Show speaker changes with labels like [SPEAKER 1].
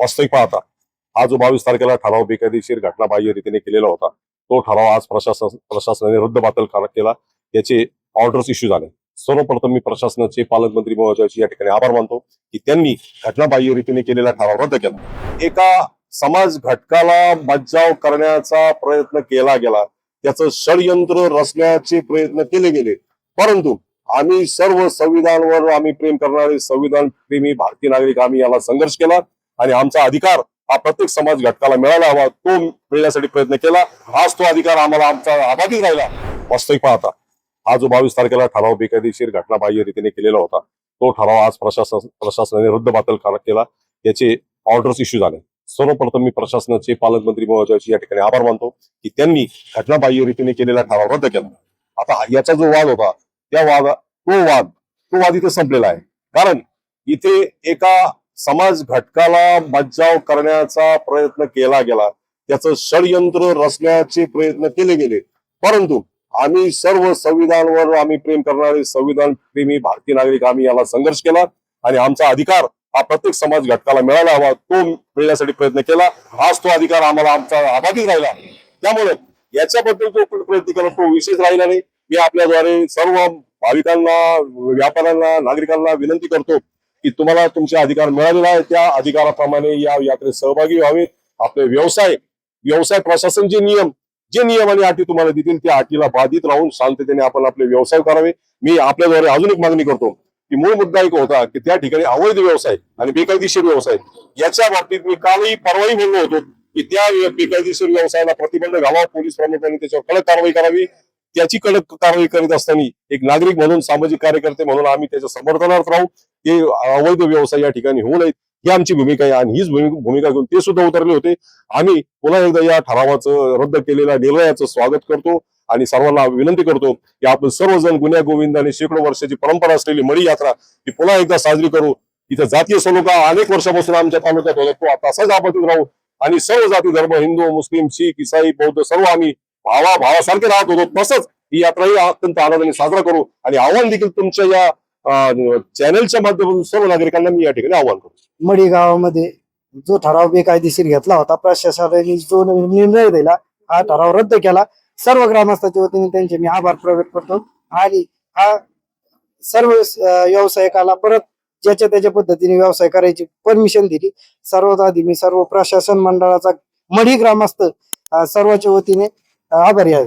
[SPEAKER 1] वास्तविक पाहता हा जो 22 तारखेला ठराव बेकायदेशीर घटनाबाह्य रीतीने केलेला होता, तो ठराव आज प्रशासनाने रद्दबातल केला. याचे ऑर्डर्स इश्यू झाले. सर्वप्रथम मी प्रशासनाचे पालकमंत्री महोदयाचे या ठिकाणी आभार मानतो की त्यांनी घटनाबाह्य रीतीने केलेला ठराव रद्द केला. एका समाज घटकाला बचाव करण्याचा प्रयत्न केला गेला, त्याचं षडयंत्र रचण्याचे प्रयत्न केले गेले, परंतु आम्ही सर्व संविधानावर आम्ही प्रेम करणारे संविधान प्रेमी भारतीय नागरिक आम्ही याला संघर्ष केला आणि आमचा अधिकार हा प्रत्येक समाज घटकाला मिळायला हवा तो मिळण्यासाठी प्रयत्न केला. आज तो अधिकार आम्हाला आमचा अबाधित राहिला. वास्तविक पाहता हा जो 22 तारखेला ठराव बेकायदेशीर घटनाबाह्य रीतीने केलेला होता, तो ठराव आज प्रशासनाने रद्दबातल केला. याचे ऑर्डर्स इश्यू झाले. सर्वप्रथम मी प्रशासनाचे पालकमंत्री महोदयाचे या ठिकाणी आभार मानतो की त्यांनी घटनाबाह्य रीतीने केलेला ठराव रद्द केला. आता याचा जो वाद होता तो वाद इथे संपलेला आहे. कारण इथे एका समाज घटकाला बचाव करण्याचा प्रयत्न केला गेला, त्याचं षडयंत्र रचण्याचे प्रयत्न केले गेले, परंतु आम्ही सर्व संविधानावर आम्ही प्रेम करणारे संविधान प्रेमी भारतीय नागरिक आम्ही याला संघर्ष केला आणि आमचा अधिकार हा प्रत्येक समाज घटकाला मिळायला हवा तो मिळण्यासाठी प्रयत्न केला. आज तो अधिकार आम्हाला आमचा अबाधित राहिला. त्यामुळे याच्याबद्दल जो प्रयत्न केला तो विशेष राहिला नाही. मी आपल्याद्वारे सर्व भाविकांना, व्यापाऱ्यांना, नागरिकांना विनंती करतो की तुम्हाला तुमचे अधिकार मिळालेला आहे, त्या अधिकाराप्रमाणे या यात्रेत सहभागी व्हावे. आपले व्यवसाय प्रशासन जे नियम आणि अटी तुम्हाला देतील त्या अटीला बाधित राहून शांततेने आपण आपले व्यवसाय करावे. मी आपल्याद्वारे अजून एक मागणी करतो की मूळ मुद्दा एक होता की त्या ठिकाणी अवैध व्यवसाय आणि बेकायदेशीर व्यवसाय याच्या बाबतीत मी कालही परवाही बोललो होतो की त्या बेकायदेशीर व्यवसायाला प्रतिबंध घालावा, पोलीस प्रमुखांनी त्याच्यावर कडक कारवाई करावी. त्याची कडक कारवाई करीत असताना एक नागरिक म्हणून, सामाजिक कार्यकर्ते म्हणून आम्ही त्याच्या समर्थनार्थ राहू. ते अवैध व्यवसाय या ठिकाणी होऊ नयेत ही आमची भूमिका आहे आणि हीच भूमिका घेऊन ते सुद्धा उतरले होते. आम्ही पुन्हा एकदा या ठरावाचं रद्द केलेल्या निर्णयाचं स्वागत करतो आणि सर्वांना विनंती करतो की आपण सर्वजण गुन्ह्या गोविंदाने शेकडो वर्षाची परंपरा असलेली मळी यात्रा ही पुन्हा एकदा साजरी करू. इथं जातीय सलोखा अनेक वर्षापासून आमच्या तालुक्यात होता, तो तसाच अबाधित राहू आणि सर्व जाती धर्म, हिंदू, मुस्लिम, शीख, इसाई, बौद्ध सर्व आम्ही भावासारखे राहत होतो. तसंच ही यात्राही अत्यंत आनंदाने साजरा करू आणि आव्हान देखील तुमच्या या चॅनलच्या माध्यमातून सर्व नागरिकांना मी या ठिकाणी आव्हान करतो.
[SPEAKER 2] मडी गावामध्ये जो ठराव बेकायदेशीर घेतला होता, प्रशासनाने जो निर्णय दिला, हा ठराव रद्द केला. सर्व ग्रामस्थांच्या वतीने त्यांचे मी आभार प्रकट करतो आणि हा सर्व व्यावसायिकाला परत ज्याच्या त्याच्या पद्धतीने व्यवसाय करायची परमिशन दिली. सर्वात आधी मी सर्व प्रशासन मंडळाचा, मडी ग्रामस्थ सर्वांच्या वतीने आभारी आहे.